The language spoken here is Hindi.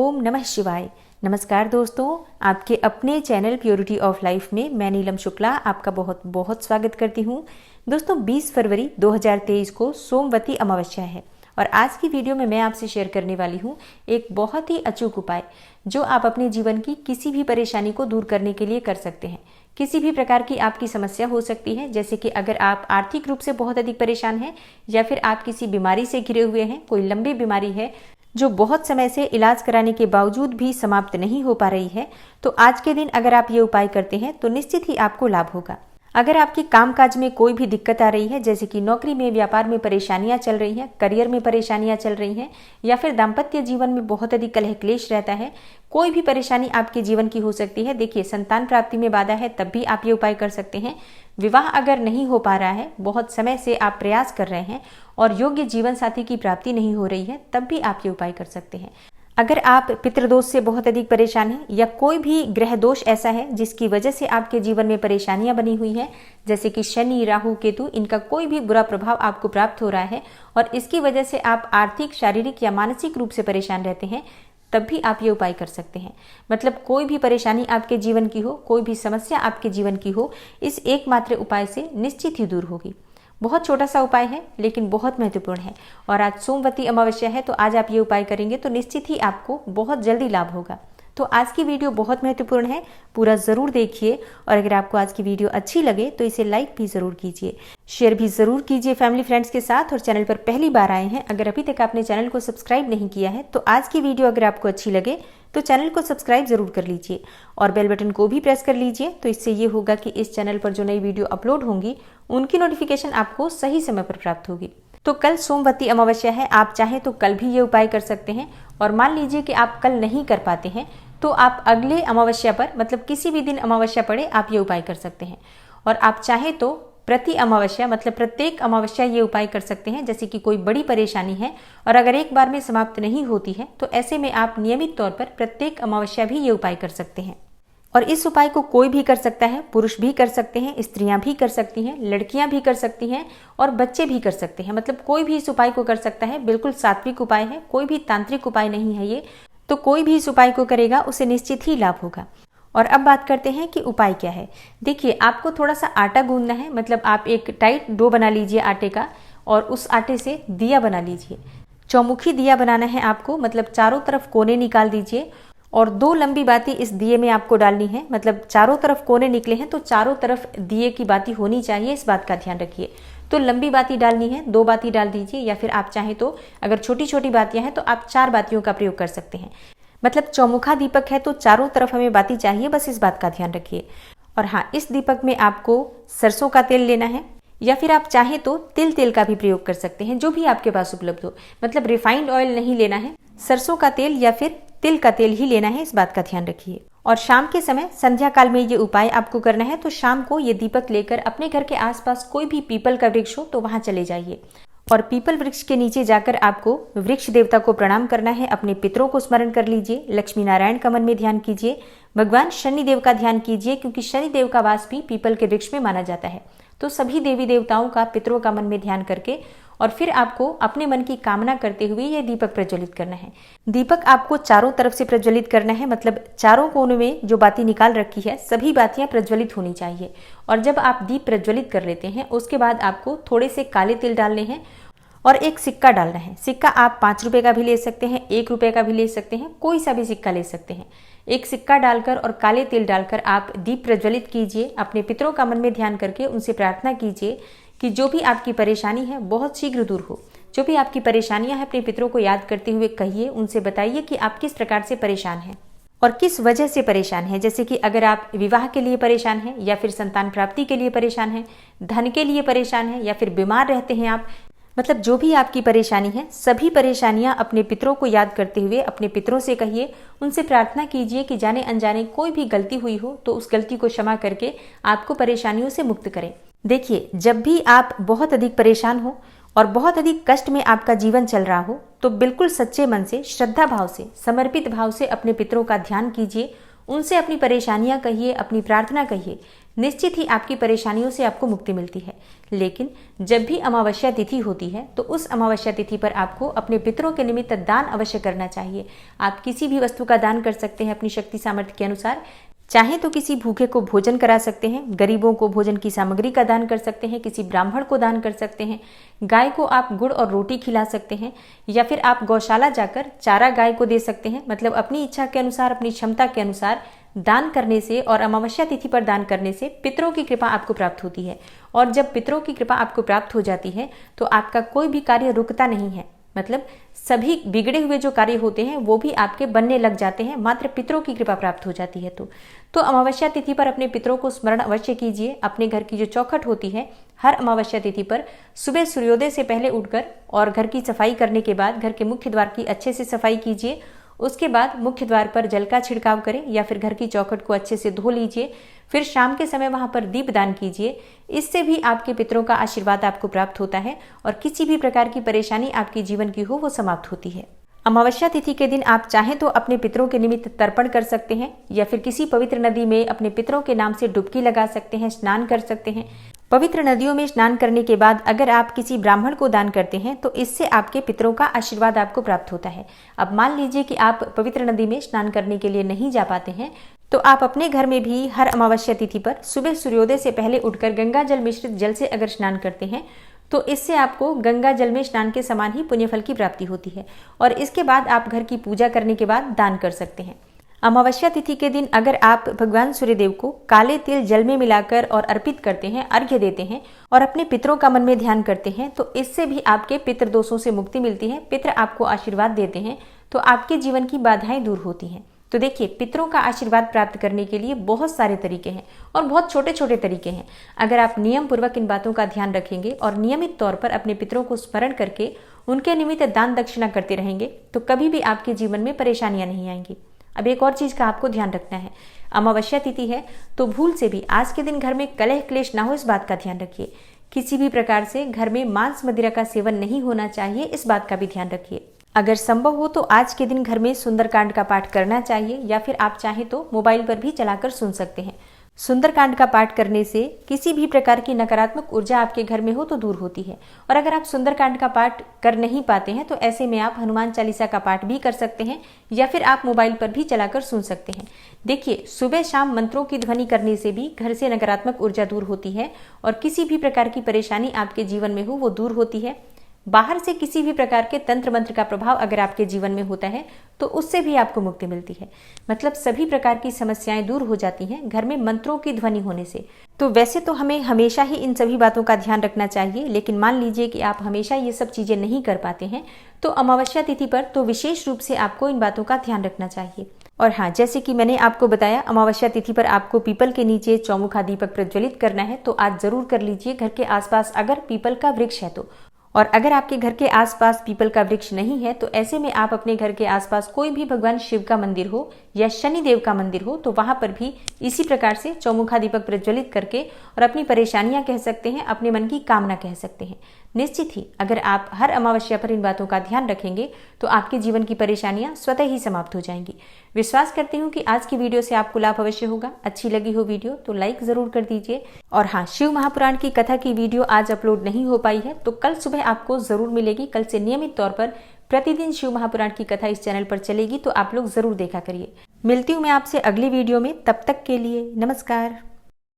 ओम नमः शिवाय। नमस्कार दोस्तों, आपके अपने चैनल प्योरिटी ऑफ लाइफ में मैं नीलम शुक्ला आपका बहुत बहुत स्वागत करती हूँ। दोस्तों 20 फरवरी 2023 को सोमवती अमावस्या है और आज की वीडियो में मैं आपसे शेयर करने वाली हूँ एक बहुत ही अचूक उपाय जो आप अपने जीवन की किसी भी परेशानी को दूर करने के लिए कर सकते हैं। किसी भी प्रकार की आपकी समस्या हो सकती है, जैसे कि अगर आप आर्थिक रूप से बहुत अधिक परेशान हैं या फिर आप किसी बीमारी से घिरे हुए हैं, कोई लंबी बीमारी है जो बहुत समय से इलाज कराने के बावजूद भी समाप्त नहीं हो पा रही है, तो आज के दिन अगर आप ये उपाय करते हैं तो निश्चित ही आपको लाभ होगा। अगर आपकी कामकाज में कोई भी दिक्कत आ रही है, जैसे कि नौकरी में, व्यापार में परेशानियां चल रही हैं, करियर में परेशानियां चल रही हैं, या फिर दाम्पत्य जीवन में बहुत अधिक कलह क्लेश रहता है, कोई भी परेशानी आपके जीवन की हो सकती है। देखिए, संतान प्राप्ति में बाधा है, तब भी आप ये उपाय कर सकते हैं। विवाह अगर नहीं हो पा रहा है, बहुत समय से आप प्रयास कर रहे हैं और योग्य जीवन साथी की प्राप्ति नहीं हो रही है, तब भी आप ये उपाय कर सकते हैं। अगर आप पितृदोष से बहुत अधिक परेशान हैं या कोई भी ग्रह दोष ऐसा है जिसकी वजह से आपके जीवन में परेशानियां बनी हुई हैं, जैसे कि शनि, राहु, केतु, इनका कोई भी बुरा प्रभाव आपको प्राप्त हो रहा है और इसकी वजह से आप आर्थिक, शारीरिक या मानसिक रूप से परेशान रहते हैं, तब भी आप ये उपाय कर सकते हैं। मतलब कोई भी परेशानी आपके जीवन की हो, कोई भी समस्या आपके जीवन की हो, इस एकमात्र उपाय से निश्चित ही दूर होगी। बहुत छोटा सा उपाय है लेकिन बहुत महत्वपूर्ण है और आज सोमवती अमावस्या है, तो आज आप ये उपाय करेंगे तो निश्चित ही आपको बहुत जल्दी लाभ होगा। तो आज की वीडियो बहुत महत्वपूर्ण है, पूरा ज़रूर देखिए और अगर आपको आज की वीडियो अच्छी लगे तो इसे लाइक भी ज़रूर कीजिए, शेयर भी ज़रूर कीजिए फैमिली फ्रेंड्स के साथ। और चैनल पर पहली बार आए हैं, अगर अभी तक आपने चैनल को सब्सक्राइब नहीं किया है तो आज की वीडियो अगर आपको अच्छी लगे तो चैनल को सब्सक्राइब जरूर कर लीजिए और बेल बटन को भी प्रेस कर लीजिए। तो इससे ये होगा कि इस चैनल पर जो नई वीडियो अपलोड होंगी उनकी नोटिफिकेशन आपको सही समय पर प्राप्त होगी। तो कल सोमवती अमावस्या है, आप चाहें तो कल भी ये उपाय कर सकते हैं और मान लीजिए कि आप कल नहीं कर पाते हैं तो आप अगले अमावस्या पर, मतलब किसी भी दिन अमावस्या पड़े, आप ये उपाय कर सकते हैं। और आप चाहें तो प्रति अमावस्या, मतलब प्रत्येक अमावस्या ये उपाय कर सकते हैं। जैसे कि कोई बड़ी परेशानी है और अगर एक बार में समाप्त नहीं होती है तो ऐसे में आप नियमित तौर पर प्रत्येक अमावस्या भी ये उपाय कर सकते हैं। और इस उपाय को कोई भी कर सकता है, पुरुष भी कर सकते हैं, स्त्रियां भी कर सकती हैं, लड़कियां भी कर सकती हैं और बच्चे भी कर सकते हैं। मतलब कोई भी इस उपाय को कर सकता है। बिल्कुल सात्विक उपाय है, कोई भी तांत्रिक उपाय नहीं है ये। तो कोई भी इस उपाय को करेगा उसे निश्चित ही लाभ होगा। और अब बात करते हैं कि उपाय क्या है। देखिए, आपको थोड़ा सा आटा गूंदना है, मतलब आप एक टाइट डो बना लीजिए आटे का और उस आटे से दिया बना लीजिए। चौमुखी दिया बनाना है आपको, मतलब चारों तरफ कोने निकाल दीजिए और 2 लंबी बाती इस दिए में आपको डालनी है। मतलब चारों तरफ कोने निकले हैं तो चारों तरफ दिए की बाती होनी चाहिए, इस बात का ध्यान रखिए। तो लंबी बाती डालनी है, 2 बाती डाल दीजिए, या फिर आप चाहें तो अगर छोटी छोटी बातियां हैं तो आप 4 बातियों का प्रयोग कर सकते हैं। मतलब चौमुखा दीपक है तो चारों तरफ हमें बाती चाहिए, बस इस बात का ध्यान रखिए। और हाँ, इस दीपक में आपको सरसों का तेल लेना है या फिर आप चाहें तो तेल का भी प्रयोग कर सकते हैं, जो भी आपके पास उपलब्ध हो। मतलब रिफाइंड ऑयल नहीं लेना है, सरसों का तेल या फिर तिल का तेल ही लेना है, इस बात का ध्यान रखिए। और शाम के समय संध्या काल में ये उपाय आपको करना है। तो शाम को ये दीपक लेकर अपने घर के आसपास कोई भी पीपल का वृक्ष हो तो वहां चले जाइए और पीपल वृक्ष के नीचे जाकर आपको वृक्ष देवता को प्रणाम करना है। अपने पितरों को स्मरण कर लीजिए, लक्ष्मी नारायण का मन में ध्यान कीजिए, भगवान शनि देव का ध्यान कीजिए, क्योंकि शनि देव का वास भी पीपल के वृक्ष में माना जाता है। तो सभी देवी देवताओं का, पितरों का मन में ध्यान करके और फिर आपको अपने मन की कामना करते हुए यह दीपक प्रज्वलित करना है। दीपक आपको चारों तरफ से प्रज्वलित करना है, मतलब चारों कोनों में जो बाती निकाल रखी है सभी बातियां प्रज्वलित होनी चाहिए। और जब आप दीप प्रज्वलित कर लेते हैं उसके बाद आपको थोड़े से काले तिल डालने हैं और एक सिक्का डालना है। सिक्का आप 5 रुपए का भी ले सकते हैं, 1 रुपए का भी ले सकते हैं, कोई सा भी सिक्का ले सकते हैं। एक सिक्का डालकर और काले तिल डालकर आप दीप प्रज्वलित कीजिए। अपने पितरों का मन में ध्यान करके उनसे प्रार्थना कीजिए कि जो भी आपकी परेशानी है बहुत शीघ्र दूर हो। जो भी आपकी परेशानियां हैं अपने पितरों को याद करते हुए कहिए, उनसे बताइए कि आप किस प्रकार से परेशान हैं और किस वजह से परेशान हैं। जैसे कि अगर आप विवाह के लिए परेशान हैं या फिर संतान प्राप्ति के लिए परेशान हैं, धन के लिए परेशान हैं या फिर बीमार रहते हैं आप, मतलब जो भी आपकी परेशानी है, सभी परेशानियां अपने पितरों को याद करते हुए अपने पितरों से कहिए। उनसे प्रार्थना कीजिए कि जाने अनजाने कोई भी गलती हुई हो तो उस गलती को क्षमा करके आपको परेशानियों से मुक्त करें। देखिए, जब भी आप बहुत अधिक परेशान हो और बहुत अधिक कष्ट में आपका जीवन चल रहा हो तो बिल्कुल सच्चे मन से, श्रद्धा भाव से, समर्पित भाव से अपने पितरों का ध्यान कीजिए। उनसे अपनी परेशानियां कहिए, अपनी प्रार्थना कहिए निश्चित ही आपकी परेशानियों से आपको मुक्ति मिलती है। लेकिन जब भी अमावस्या तिथि होती है तो उस अमावस्या तिथि पर आपको अपने पितरों के निमित्त दान अवश्य करना चाहिए। आप किसी भी वस्तु का दान कर सकते हैं अपनी शक्ति सामर्थ्य के अनुसार। चाहे तो किसी भूखे को भोजन करा सकते हैं, गरीबों को भोजन की सामग्री का दान कर सकते हैं, किसी ब्राह्मण को दान कर सकते हैं, गाय को आप गुड़ और रोटी खिला सकते हैं, या फिर आप गौशाला जाकर चारा गाय को दे सकते हैं। मतलब अपनी इच्छा के अनुसार, अपनी क्षमता के अनुसार दान करने से और अमावस्या तिथि पर दान करने से पितरों की कृपा आपको प्राप्त होती है। और जब पितरों की कृपा आपको प्राप्त हो जाती है तो आपका कोई भी कार्य रुकता नहीं है। मतलब सभी बिगड़े हुए जो कार्य होते हैं वो भी आपके बनने लग जाते हैं, मात्र पितरों की कृपा प्राप्त हो जाती है। तो अमावस्या तिथि पर अपने पितरों को स्मरण अवश्य कीजिए। अपने घर की जो चौखट होती है, हर अमावस्या तिथि पर सुबह सूर्योदय से पहले उठकर और घर की सफाई करने के बाद घर के मुख्य द्वार की अच्छे से सफाई कीजिए। उसके बाद मुख्य द्वार पर जल का छिड़काव करें या फिर घर की चौखट को अच्छे से धो लीजिए। फिर शाम के समय वहां पर दीप दान कीजिए। इससे भी आपके पितरों का आशीर्वाद आपको प्राप्त होता है और किसी भी प्रकार की परेशानी आपके जीवन की हो वो समाप्त होती है। अमावस्या तिथि के दिन आप चाहें तो अपने पितरों के निमित्त तर्पण कर सकते हैं या फिर किसी पवित्र नदी में अपने पितरों के नाम से डुबकी लगा सकते हैं, स्नान कर सकते हैं। पवित्र नदियों में स्नान करने के बाद अगर आप किसी ब्राह्मण को दान करते हैं तो इससे आपके पितरों का आशीर्वाद आपको प्राप्त होता है। अब मान लीजिए कि आप पवित्र नदी में स्नान करने के लिए नहीं जा पाते हैं तो आप अपने घर में भी हर अमावस्या तिथि पर सुबह सूर्योदय से पहले उठकर गंगा जल मिश्रित जल से अगर स्नान करते हैं तो इससे आपको गंगा जल में स्नान के समान ही पुण्यफल की प्राप्ति होती है। और इसके बाद आप घर की पूजा करने के बाद दान कर सकते हैं। अमावस्या तिथि के दिन अगर आप भगवान सूर्यदेव को काले तिल जल में मिलाकर और अर्पित करते हैं, अर्घ्य देते हैं और अपने पितरों का मन में ध्यान करते हैं तो इससे भी आपके पितृ दोषों से मुक्ति मिलती है। पितृ आपको आशीर्वाद देते हैं तो आपके जीवन की बाधाएं दूर होती हैं। तो देखिए, पितरों का आशीर्वाद प्राप्त करने के लिए बहुत सारे तरीके हैं और बहुत छोटे छोटे तरीके हैं। अगर आप नियम पूर्वक इन बातों का ध्यान रखेंगे और नियमित तौर पर अपने पितरों को स्मरण करके उनके निमित्त दान दक्षिणा करते रहेंगे तो कभी भी आपके जीवन में परेशानियां नहीं आएंगी। अब एक और चीज का आपको ध्यान रखना है, अमावस्या तिथि है तो भूल से भी आज के दिन घर में कलह क्लेश ना हो, इस बात का ध्यान रखिए। किसी भी प्रकार से घर में मांस मदिरा का सेवन नहीं होना चाहिए, इस बात का भी ध्यान रखिए। अगर संभव हो तो आज के दिन घर में सुंदरकांड का पाठ करना चाहिए या फिर आप चाहें तो मोबाइल पर भी चलाकर सुन सकते हैं। सुंदरकांड का पाठ करने से किसी भी प्रकार की नकारात्मक ऊर्जा आपके घर में हो तो दूर होती है। और अगर आप सुंदरकांड का पाठ कर नहीं पाते हैं तो ऐसे में आप हनुमान चालीसा का पाठ भी कर सकते हैं या फिर आप मोबाइल पर भी चलाकर सुन सकते हैं। देखिए, सुबह शाम मंत्रों की ध्वनि करने से भी घर से नकारात्मक ऊर्जा दूर होती है और किसी भी प्रकार की परेशानी आपके जीवन में हो वो दूर होती है। बाहर से किसी भी प्रकार के तंत्र मंत्र का प्रभाव अगर आपके जीवन में होता है तो उससे भी आपको मुक्ति मिलती है। मतलब सभी प्रकार की समस्याएं दूर हो जाती हैं घर में मंत्रों की ध्वनि होने से। तो वैसे तो हमें हमेशा ही इन सभी बातों का ध्यान रखना चाहिए, लेकिन मान लीजिए कि आप हमेशा ये सब चीजें नहीं कर पाते हैं तो अमावस्या तिथि पर तो विशेष रूप से आपको इन बातों का ध्यान रखना चाहिए। और हाँ, जैसे कि मैंने आपको बताया, अमावस्या तिथि पर आपको पीपल के नीचे चौमुखा दीपक प्रज्वलित करना है तो आज जरूर कर लीजिए घर के आसपास अगर पीपल का वृक्ष है तो। और अगर आपके घर के आसपास पीपल का वृक्ष नहीं है तो ऐसे में आप अपने घर के आसपास कोई भी भगवान शिव का मंदिर हो या शनि देव का मंदिर हो तो वहां पर भी इसी प्रकार से चौमुखा दीपक प्रज्वलित करके और अपनी परेशानियां कह सकते हैं, अपने मन की कामना कह सकते हैं। निश्चित ही अगर आप हर अमावस्या पर इन बातों का ध्यान रखेंगे तो आपके जीवन की परेशानियां स्वतः ही समाप्त हो जाएंगी। विश्वास करती हूँ कि आज की वीडियो से आपको लाभ अवश्य होगा। अच्छी लगी हो वीडियो तो लाइक जरूर कर दीजिए। और हाँ, शिव महापुराण की कथा की वीडियो आज अपलोड नहीं हो पाई है तो कल सुबह आपको जरूर मिलेगी। कल से नियमित तौर पर प्रतिदिन शिव महापुराण की कथा इस चैनल पर चलेगी तो आप लोग जरूर देखा करिए। मिलती हूँ मैं आपसे अगली वीडियो में, तब तक के लिए नमस्कार।